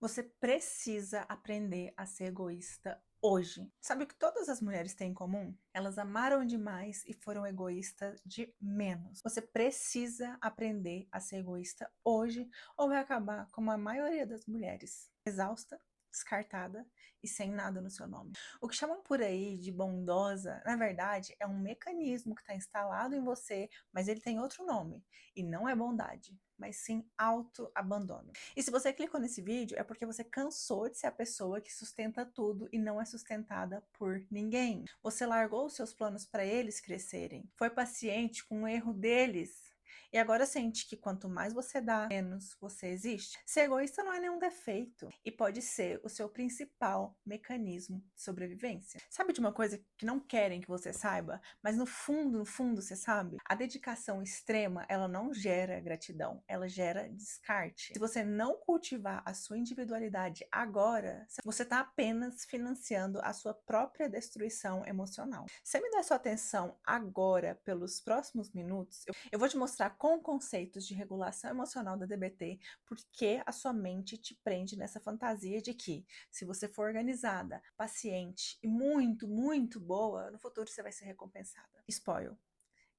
Você precisa aprender a ser egoísta hoje. Sabe o que todas as mulheres têm em comum? Elas amaram demais e foram egoístas de menos. Você precisa aprender a ser egoísta hoje ou vai acabar como a maioria das mulheres, exausta, descartada e sem nada no seu nome. O que chamam por aí de bondosa, na verdade, é um mecanismo que está instalado em você, mas ele tem outro nome. E não é bondade, mas sim autoabandono. E se você clicou nesse vídeo, é porque você cansou de ser a pessoa que sustenta tudo e não é sustentada por ninguém. Você largou os seus planos para eles crescerem, foi paciente com o erro deles. E agora sente que quanto mais você dá, menos você existe. Ser egoísta não é nenhum defeito e pode ser o seu principal mecanismo de sobrevivência. Sabe de uma coisa que não querem que você saiba, mas no fundo você sabe? A dedicação extrema, ela não gera gratidão, ela gera descarte. Se você não cultivar a sua individualidade agora, você está apenas financiando a sua própria destruição emocional. Se você me der sua atenção agora, pelos próximos minutos, eu vou te mostrar com conceitos de regulação emocional da DBT, porque a sua mente te prende nessa fantasia de que, se você for organizada, paciente e muito boa, no futuro você vai ser recompensada. Spoil.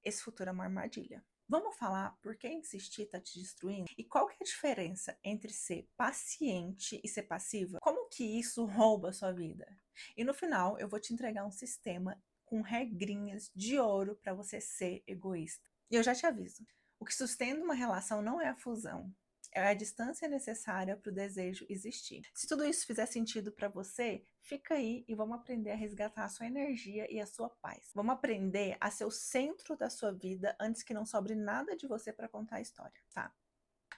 Esse futuro é uma armadilha. Vamos falar por que insistir está te destruindo? E qual que é a diferença entre ser paciente e ser passiva? Como que isso rouba a sua vida? E no final, eu vou te entregar um sistema com regrinhas de ouro para você ser egoísta. E eu já te aviso, o que sustenta uma relação não é a fusão, é a distância necessária para o desejo existir. Se tudo isso fizer sentido para você, fica aí e vamos aprender a resgatar a sua energia e a sua paz. Vamos aprender a ser o centro da sua vida antes que não sobre nada de você para contar a história, tá?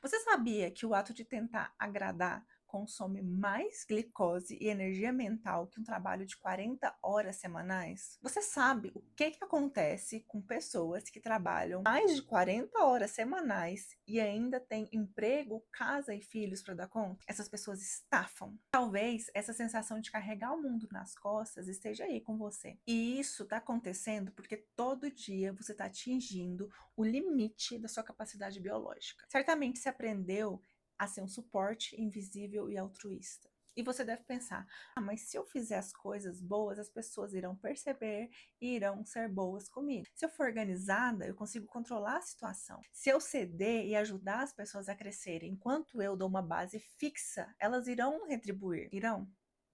Você sabia que o ato de tentar agradar consome mais glicose e energia mental que um trabalho de 40 horas semanais? Você sabe o que acontece com pessoas que trabalham mais de 40 horas semanais e ainda têm emprego, casa e filhos para dar conta? Essas pessoas estafam. Talvez essa sensação de carregar o mundo nas costas esteja aí com você. E isso está acontecendo porque todo dia você está atingindo o limite da sua capacidade biológica. Certamente você aprendeu a ser um suporte invisível e altruísta. E você deve pensar, mas se eu fizer as coisas boas, as pessoas irão perceber e irão ser boas comigo. Se eu for organizada, eu consigo controlar a situação. Se eu ceder e ajudar as pessoas a crescerem, enquanto eu dou uma base fixa, elas irão retribuir, irão.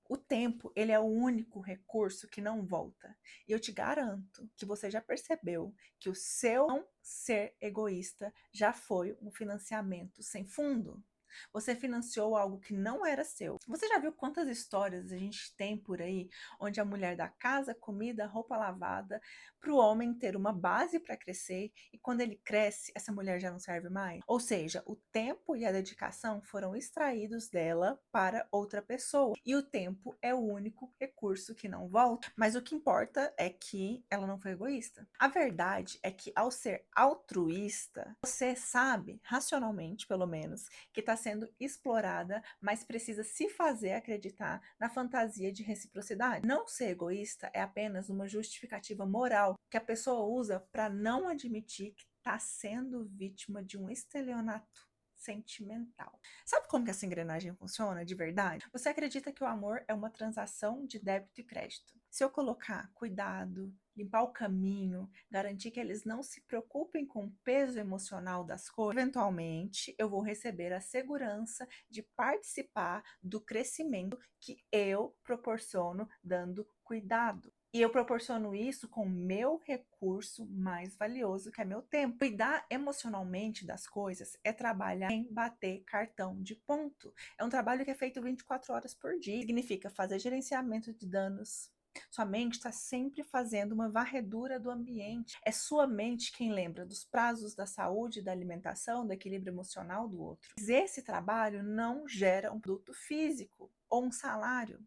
O tempo, ele é o único recurso que não volta. E eu te garanto que você já percebeu que o seu não ser egoísta já foi um financiamento sem fundo. Você financiou algo que não era seu. Você já viu quantas histórias a gente tem por aí, onde a mulher dá casa, comida, roupa lavada, para o homem ter uma base para crescer e quando ele cresce, essa mulher já não serve mais? Ou seja, o tempo e a dedicação foram extraídos dela para outra pessoa. E o tempo é o único recurso que não volta. Mas o que importa é que ela não foi egoísta. A verdade é que ao ser altruísta, você sabe, racionalmente pelo menos, que está sendo explorada, mas precisa se fazer acreditar na fantasia de reciprocidade. Não ser egoísta é apenas uma justificativa moral que a pessoa usa para não admitir que está sendo vítima de um estelionato sentimental. Sabe como que essa engrenagem funciona de verdade? Você acredita que o amor é uma transação de débito e crédito. Se eu colocar cuidado, limpar o caminho, garantir que eles não se preocupem com o peso emocional das coisas, eventualmente eu vou receber a segurança de participar do crescimento que eu proporciono dando cuidado. E eu proporciono isso com o meu recurso mais valioso, que é meu tempo. Cuidar emocionalmente das coisas é trabalhar em bater cartão de ponto. É um trabalho que é feito 24 horas por dia. Significa fazer gerenciamento de danos. Sua mente está sempre fazendo uma varredura do ambiente. É sua mente quem lembra dos prazos da saúde, da alimentação, do equilíbrio emocional do outro. Mas esse trabalho não gera um produto físico ou um salário.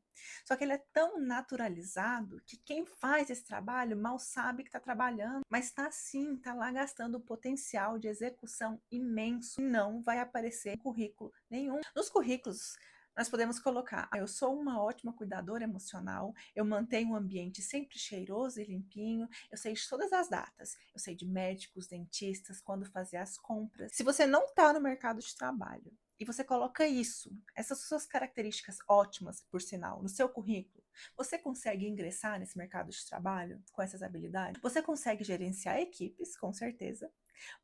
Só que ele é tão naturalizado que quem faz esse trabalho mal sabe que está trabalhando, mas está sim, está lá gastando um potencial de execução imenso e não vai aparecer em currículo nenhum. Nos currículos, nós podemos colocar, eu sou uma ótima cuidadora emocional, eu mantenho o ambiente sempre cheiroso e limpinho, eu sei de todas as datas, eu sei de médicos, dentistas, quando fazer as compras. Se você não está no mercado de trabalho e você coloca essas suas características ótimas, por sinal, no seu currículo, você consegue ingressar nesse mercado de trabalho com essas habilidades? Você consegue gerenciar equipes, com certeza,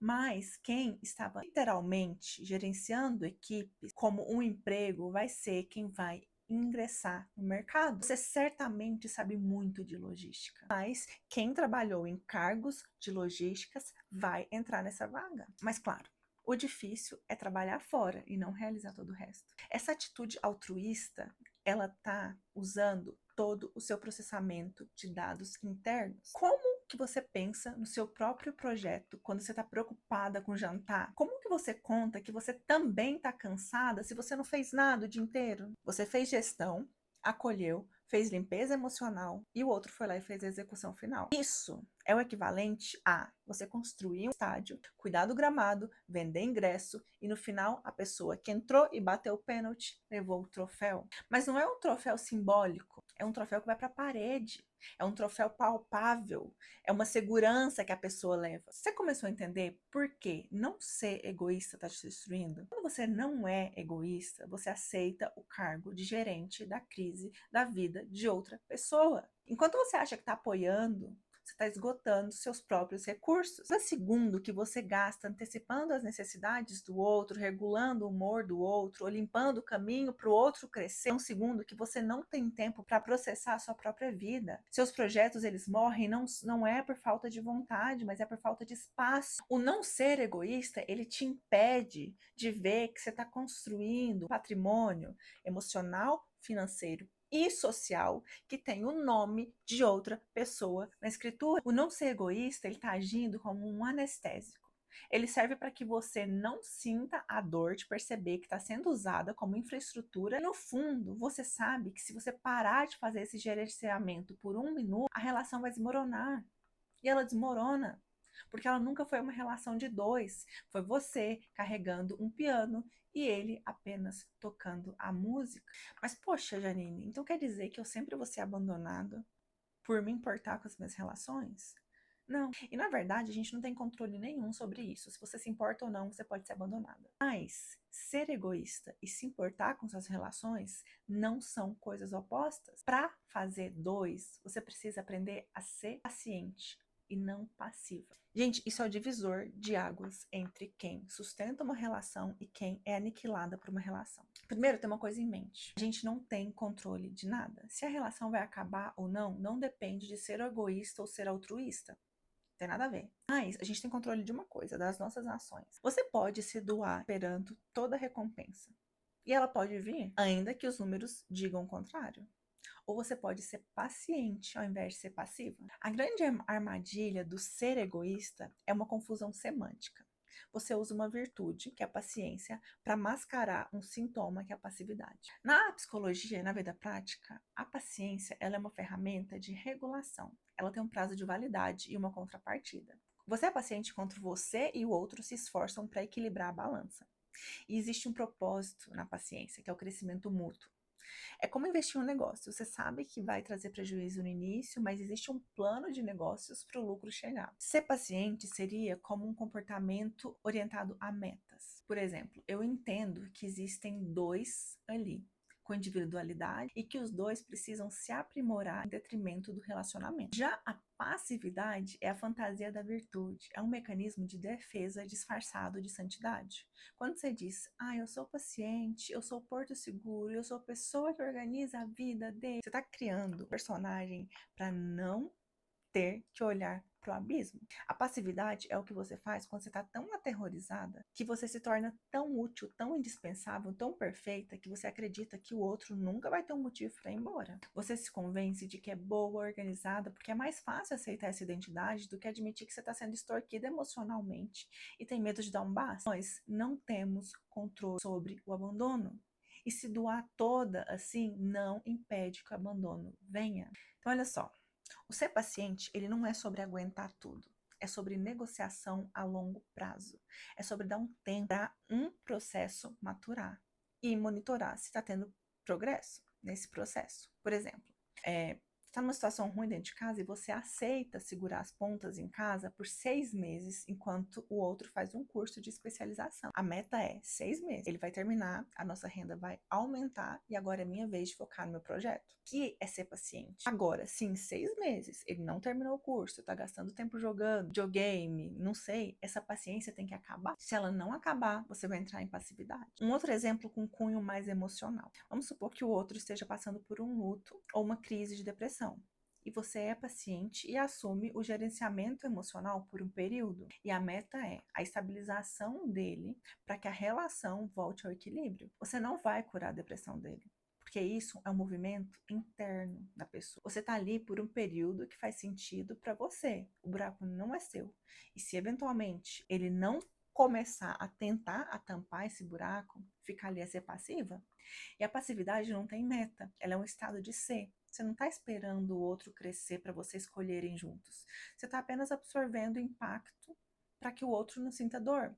mas quem estava literalmente gerenciando equipes como um emprego vai ser quem vai ingressar no mercado. Você certamente sabe muito de logística, mas quem trabalhou em cargos de logísticas vai entrar nessa vaga. Mas claro, o difícil é trabalhar fora e não realizar todo o resto. Essa atitude altruísta, ela tá usando todo o seu processamento de dados internos. Como que você pensa no seu próprio projeto quando você está preocupada com jantar? Como que você conta que você também está cansada se você não fez nada o dia inteiro? Você fez gestão, acolheu, fez limpeza emocional e o outro foi lá e fez a execução final. Isso é o equivalente a você construir um estádio, cuidar do gramado, vender ingresso e no final a pessoa que entrou e bateu o pênalti levou o troféu. Mas não é um troféu simbólico, é um troféu que vai para a parede. É um troféu palpável, é uma segurança que a pessoa leva. Você começou a entender por que não ser egoísta está te destruindo? Quando você não é egoísta, você aceita o cargo de gerente da crise da vida de outra pessoa. Enquanto você acha que está apoiando, você está esgotando seus próprios recursos. Cada segundo que você gasta antecipando as necessidades do outro, regulando o humor do outro, ou limpando o caminho para o outro crescer, é um segundo que você não tem tempo para processar a sua própria vida. Seus projetos, eles morrem não é por falta de vontade, mas é por falta de espaço. O não ser egoísta, ele te impede de ver que você está construindo um patrimônio emocional, financeiro e social que tem o nome de outra pessoa na escritura. O não ser egoísta, ele está agindo como um anestésico. Ele serve para que você não sinta a dor de perceber que está sendo usada como infraestrutura. No fundo, você sabe que se você parar de fazer esse gerenciamento por um minuto, a relação vai desmoronar. E ela desmorona porque ela nunca foi uma relação de dois. Foi você carregando um piano e ele apenas tocando a música. Mas poxa, Janine, então quer dizer que eu sempre vou ser abandonado por me importar com as minhas relações? Não. E na verdade, a gente não tem controle nenhum sobre isso. Se você se importa ou não, você pode ser abandonada. Mas ser egoísta e se importar com suas relações não são coisas opostas. Para fazer dois, você precisa aprender a ser paciente e não passiva. Gente, isso é o divisor de águas entre quem sustenta uma relação e quem é aniquilada por uma relação. Primeiro, tem uma coisa em mente. A gente não tem controle de nada. Se a relação vai acabar ou não, não depende de ser egoísta ou ser altruísta. Não tem nada a ver. Mas a gente tem controle de uma coisa, das nossas ações. Você pode se doar esperando toda a recompensa. E ela pode vir, ainda que os números digam o contrário. Ou você pode ser paciente ao invés de ser passiva. A grande armadilha do ser egoísta é uma confusão semântica. Você usa uma virtude, que é a paciência, para mascarar um sintoma, que é a passividade. Na psicologia e na vida prática, a paciência ela é uma ferramenta de regulação. Ela tem um prazo de validade e uma contrapartida. Você é paciente quando você e o outro se esforçam para equilibrar a balança. E existe um propósito na paciência, que é o crescimento mútuo. É como investir em um negócio. Você sabe que vai trazer prejuízo no início, mas existe um plano de negócios para o lucro chegar. Ser paciente seria como um comportamento orientado a metas. Por exemplo, eu entendo que existem dois ali, com individualidade, e que os dois precisam se aprimorar em detrimento do relacionamento. Já a passividade é a fantasia da virtude, é um mecanismo de defesa disfarçado de santidade. Quando você diz, eu sou paciente, eu sou porto seguro, eu sou a pessoa que organiza a vida dele, você está criando um personagem para não ter que olhar para o abismo. A passividade é o que você faz quando você está tão aterrorizada que você se torna tão útil, tão indispensável, tão perfeita que você acredita que o outro nunca vai ter um motivo para ir embora. Você se convence de que é boa, organizada, porque é mais fácil aceitar essa identidade do que admitir que você está sendo extorquida emocionalmente e tem medo de dar um basta. Nós não temos controle sobre o abandono. E se doar toda assim não impede que o abandono venha. Então, olha só. O ser paciente, ele não é sobre aguentar tudo. É sobre negociação a longo prazo. É sobre dar um tempo para um processo maturar e monitorar se está tendo progresso nesse processo. Por exemplo, está tá numa situação ruim dentro de casa e você aceita segurar as pontas em casa por 6 meses, enquanto o outro faz um curso de especialização. A meta é 6 meses. Ele vai terminar, a nossa renda vai aumentar e agora é minha vez de focar no meu projeto. Que é ser paciente. Agora, se em 6 meses ele não terminou o curso, tá gastando tempo jogando videogame, não sei, essa paciência tem que acabar. Se ela não acabar, você vai entrar em passividade. Um outro exemplo com cunho mais emocional. Vamos supor que o outro esteja passando por um luto ou uma crise de depressão. E você é paciente e assume o gerenciamento emocional por um período. E a meta é a estabilização dele para que a relação volte ao equilíbrio. Você não vai curar a depressão dele, porque isso é um movimento interno da pessoa. Você está ali por um período que faz sentido para você. O buraco não é seu. E se eventualmente ele não começar a tentar a tampar esse buraco, ficar ali a ser passiva. E a passividade não tem meta, ela é um estado de ser. Você não está esperando o outro crescer para vocês escolherem juntos. Você está apenas absorvendo o impacto para que o outro não sinta dor.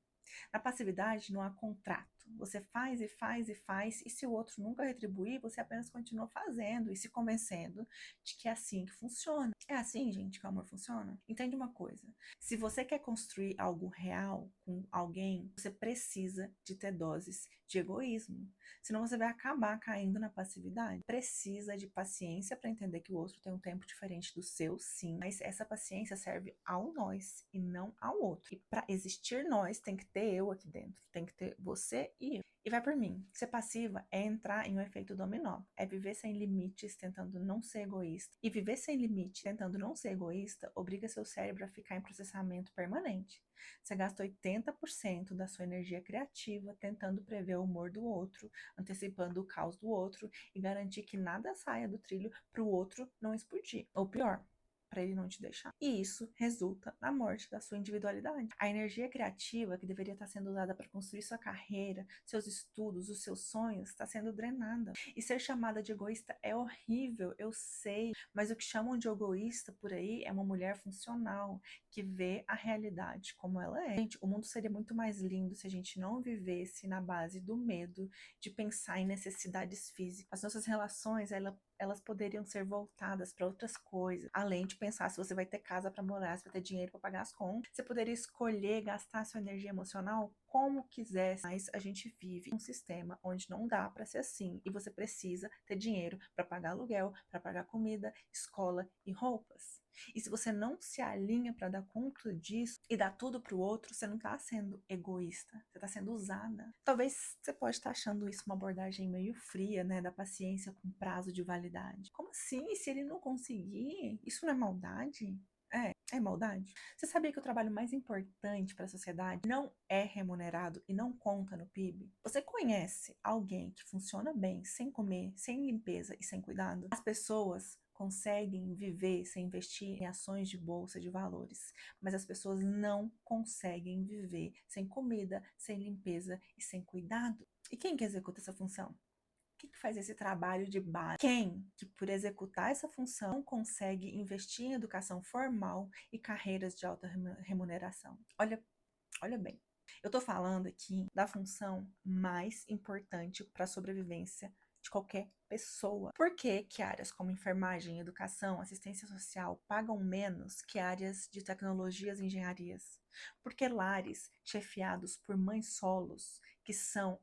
Na passividade não há contrato. Você faz e faz e faz, e se o outro nunca retribuir, você apenas continua fazendo e se convencendo de que é assim que funciona. É assim, gente, que o amor funciona? Entende uma coisa: se você quer construir algo real com alguém, você precisa de ter doses de egoísmo. Senão você vai acabar caindo na passividade. Precisa de paciência para entender que o outro tem um tempo diferente do seu, sim. Mas essa paciência serve ao nós e não ao outro. E para existir nós, tem que ter eu aqui dentro. Tem que ter você e eu. E vai por mim. Ser passiva é entrar em um efeito dominó. É viver sem limites, tentando não ser egoísta. E viver sem limite, tentando não ser egoísta, obriga seu cérebro a ficar em processamento permanente. Você gasta 80% da sua energia criativa tentando prever o humor do outro, antecipando o caos do outro e garantir que nada saia do trilho para o outro não explodir. Ou pior, para ele não te deixar. E isso resulta na morte da sua individualidade. A energia criativa que deveria estar sendo usada para construir sua carreira, seus estudos, os seus sonhos, está sendo drenada. E ser chamada de egoísta é horrível, eu sei, mas o que chamam de egoísta por aí é uma mulher funcional, que vê a realidade como ela é. Gente, o mundo seria muito mais lindo se a gente não vivesse na base do medo de pensar em necessidades físicas. As nossas relações, elas poderiam ser voltadas para outras coisas, além de pensar se você vai ter casa para morar, se vai ter dinheiro para pagar as contas. Você poderia escolher gastar sua energia emocional como quisesse, mas a gente vive um sistema onde não dá para ser assim e você precisa ter dinheiro para pagar aluguel, para pagar comida, escola e roupas. E se você não se alinha para dar conta disso e dar tudo para o outro, você não está sendo egoísta, você está sendo usada. Talvez você pode estar achando isso uma abordagem meio fria, né, da paciência com prazo de validade. Como assim? Se ele não conseguir, isso não é maldade? É maldade? Você sabia que o trabalho mais importante para a sociedade não é remunerado e não conta no PIB? Você conhece alguém que funciona bem sem comer, sem limpeza e sem cuidado? As pessoas conseguem viver sem investir em ações de bolsa de valores, mas as pessoas não conseguem viver sem comida, sem limpeza e sem cuidado. E quem que executa essa função? Quem que faz esse trabalho de base? Quem que, por executar essa função, não consegue investir em educação formal e carreiras de alta remuneração? Olha bem, eu estou falando aqui da função mais importante para a sobrevivência de qualquer pessoa. Por que que áreas como enfermagem, educação, assistência social pagam menos que áreas de tecnologias e engenharias? Porque lares chefiados por mães solos, que são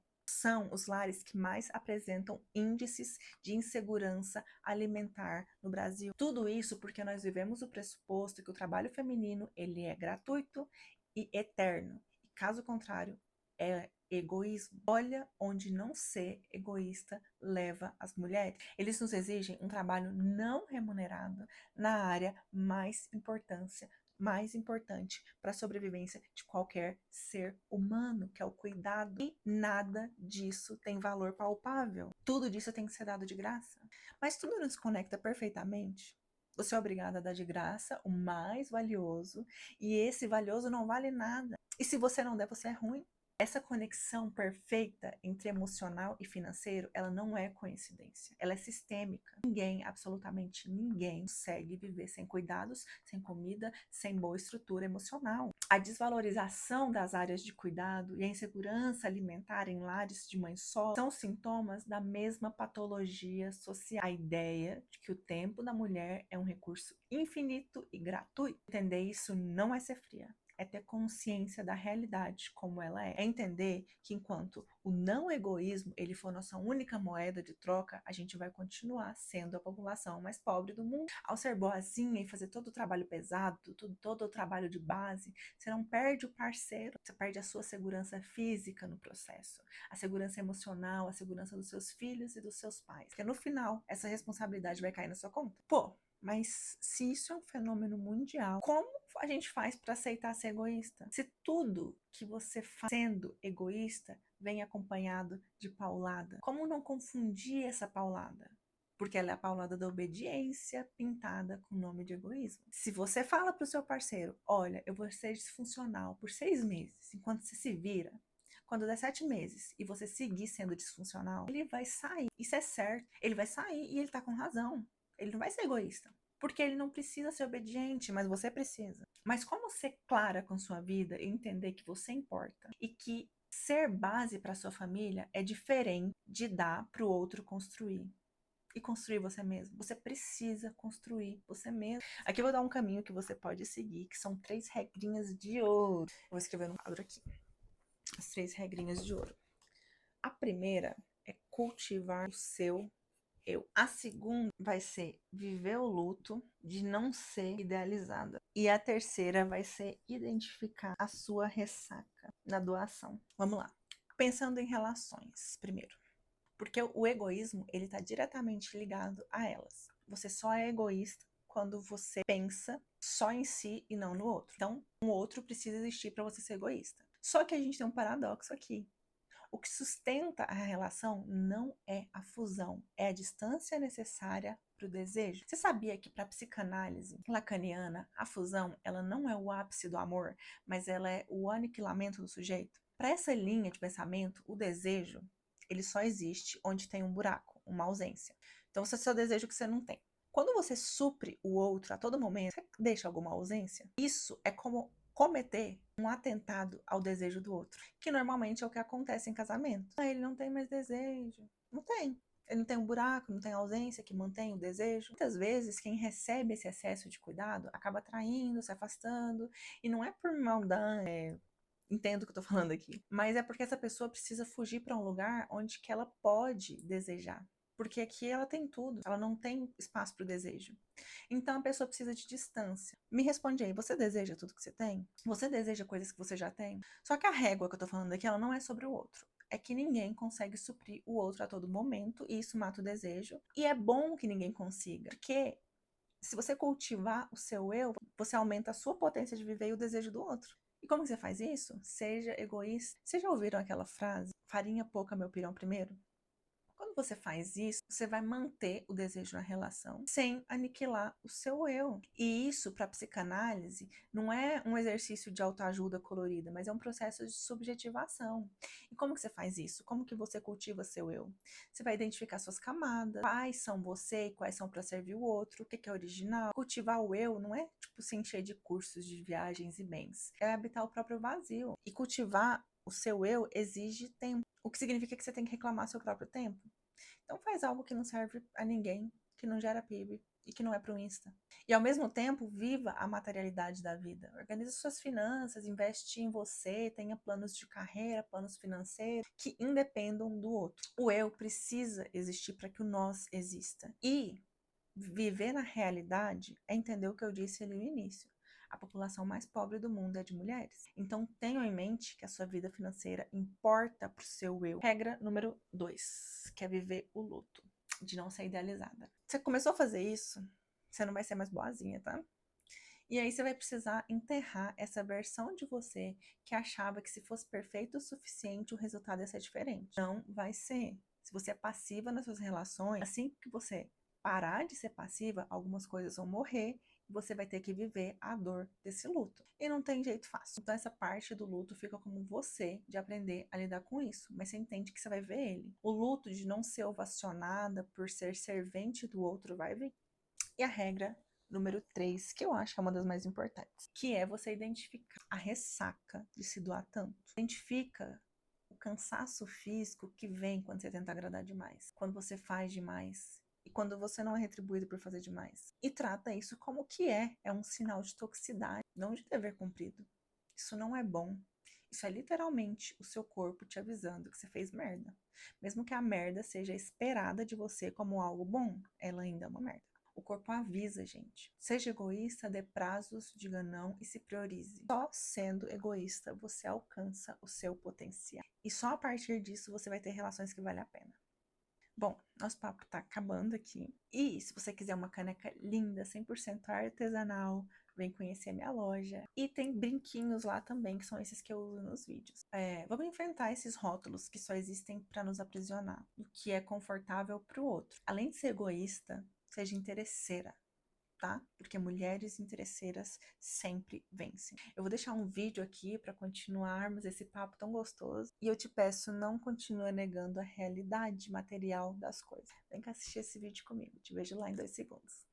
os lares que mais apresentam índices de insegurança alimentar no Brasil. Tudo isso porque nós vivemos o pressuposto que o trabalho feminino ele é gratuito e eterno. E caso contrário, é egoísmo. Olha onde não ser egoísta leva as mulheres. Eles nos exigem um trabalho não remunerado na área mais importante para a sobrevivência de qualquer ser humano, que é o cuidado. E nada disso tem valor palpável. Tudo disso tem que ser dado de graça. Mas tudo nos conecta perfeitamente. Você é obrigada a dar de graça o mais valioso, e esse valioso não vale nada. E se você não der, você é ruim. Essa conexão perfeita entre emocional e financeiro, ela não é coincidência, ela é sistêmica. Ninguém, absolutamente ninguém, consegue viver sem cuidados, sem comida, sem boa estrutura emocional. A desvalorização das áreas de cuidado e a insegurança alimentar em lares de mãe solo são sintomas da mesma patologia social. A ideia de que o tempo da mulher é um recurso infinito e gratuito. Entender isso não é ser fria. É ter consciência da realidade como ela é. É entender que enquanto o não egoísmo ele for nossa única moeda de troca, a gente vai continuar sendo a população mais pobre do mundo. Ao ser boazinha e fazer todo o trabalho pesado, todo o trabalho de base, você não perde o parceiro, você perde a sua segurança física no processo, a segurança emocional, a segurança dos seus filhos e dos seus pais. Porque no final, essa responsabilidade vai cair na sua conta. Pô, mas se isso é um fenômeno mundial, como a gente faz para aceitar ser egoísta? Se tudo que você faz sendo egoísta vem acompanhado de paulada, como não confundir essa paulada? Porque ela é a paulada da obediência pintada com o nome de egoísmo. Se você fala para o seu parceiro, olha, eu vou ser disfuncional por 6 meses, enquanto você se vira, quando der 7 meses e você seguir sendo disfuncional, ele vai sair. Isso é certo. Ele vai sair e ele tá com razão. Ele não vai ser egoísta. Porque ele não precisa ser obediente, mas você precisa. Mas como ser clara com sua vida e entender que você importa e que ser base para sua família é diferente de dar para o outro construir. E construir você mesmo. Você precisa construir você mesmo. Aqui eu vou dar um caminho que você pode seguir, que são 3 regrinhas de ouro. Eu vou escrever no quadro aqui. As 3 regrinhas de ouro. A primeira é cultivar o seu eu. A segunda vai ser viver o luto de não ser idealizada. E a terceira vai ser identificar a sua ressaca na doação. Vamos lá. Pensando em relações, primeiro. Porque o egoísmo, ele está diretamente ligado a elas. Você só é egoísta quando você pensa só em si e não no outro. Então, um outro precisa existir para você ser egoísta. Só que a gente tem um paradoxo aqui. O que sustenta a relação não é a fusão, é a distância necessária para o desejo. Você sabia que para a psicanálise lacaniana, a fusão ela não é o ápice do amor, mas ela é o aniquilamento do sujeito? Para essa linha de pensamento, o desejo ele só existe onde tem um buraco, uma ausência. Então você só deseja o que você não tem. Quando você supre o outro a todo momento, você deixa alguma ausência? Isso é como cometer um atentado ao desejo do outro, que normalmente é o que acontece em casamento. Ele não tem mais desejo. Não tem. Ele não tem um buraco, não tem ausência que mantém o desejo. Muitas vezes, quem recebe esse excesso de cuidado acaba traindo, se afastando, e não é por maldade, entendo o que eu tô falando aqui, mas é porque essa pessoa precisa fugir para um lugar onde que ela pode desejar. Porque aqui ela tem tudo, ela não tem espaço para o desejo. Então a pessoa precisa de distância. Me responde aí, você deseja tudo que você tem? Você deseja coisas que você já tem? Só que a régua que eu tô falando aqui, ela não é sobre o outro. É que ninguém consegue suprir o outro a todo momento, e isso mata o desejo. E é bom que ninguém consiga, porque se você cultivar o seu eu, você aumenta a sua potência de viver e o desejo do outro. E como você faz isso? Seja egoísta. Vocês já ouviram aquela frase? Farinha pouca, meu pirão primeiro? Quando você faz isso, você vai manter o desejo na relação sem aniquilar o seu eu. E isso, para a psicanálise, não é um exercício de autoajuda colorida, mas é um processo de subjetivação. E como que você faz isso? Como que você cultiva seu eu? Você vai identificar suas camadas, quais são você e quais são para servir o outro, o que é original. Cultivar o eu não é tipo se encher de cursos de viagens e bens, é habitar o próprio vazio. E cultivar o seu eu exige tempo. O que significa que você tem que reclamar seu próprio tempo. Então faz algo que não serve a ninguém, que não gera PIB e que não é pro Insta. E ao mesmo tempo, viva a materialidade da vida. Organize suas finanças, investe em você, tenha planos de carreira, planos financeiros que independam do outro. O eu precisa existir para que o nós exista. E viver na realidade é entender o que eu disse ali no início. A população mais pobre do mundo é de mulheres. Então tenham em mente que a sua vida financeira importa pro seu eu. Regra número 2, que é viver o luto, de não ser idealizada. Você começou a fazer isso, você não vai ser mais boazinha, tá? E aí você vai precisar enterrar essa versão de você que achava que se fosse perfeito o suficiente, o resultado ia ser diferente. Não vai ser. Se você é passiva nas suas relações, assim que você parar de ser passiva, algumas coisas vão morrer e você vai ter que viver a dor desse luto. E não tem jeito fácil. Então essa parte do luto fica como você de aprender a lidar com isso, mas você entende que você vai ver ele. O luto de não ser ovacionada por ser servente do outro vai vir. E a regra número 3, que eu acho que é uma das mais importantes, que é você identificar a ressaca de se doar tanto. Identifica o cansaço físico que vem quando você tenta agradar demais, quando você faz demais e quando você não é retribuído por fazer demais. E trata isso como que é um sinal de toxicidade, não de dever cumprido. Isso não é bom. Isso é literalmente o seu corpo te avisando que você fez merda. Mesmo que a merda seja esperada de você como algo bom, ela ainda é uma merda. O corpo avisa, gente. Seja egoísta, dê prazos, diga não e se priorize. Só sendo egoísta você alcança o seu potencial. E só a partir disso você vai ter relações que valem a pena. Bom, nosso papo tá acabando aqui. E se você quiser uma caneca linda, 100% artesanal, vem conhecer minha loja. E tem brinquinhos lá também, que são esses que eu uso nos vídeos. Vamos enfrentar esses rótulos que só existem para nos aprisionar. O que é confortável para o outro. Além de ser egoísta, seja interesseira, tá? Porque mulheres interesseiras sempre vencem. Eu vou deixar um vídeo aqui para continuarmos esse papo tão gostoso. E eu te peço, não continue negando a realidade material das coisas. Vem cá assistir esse vídeo comigo. Te vejo lá em 2 segundos.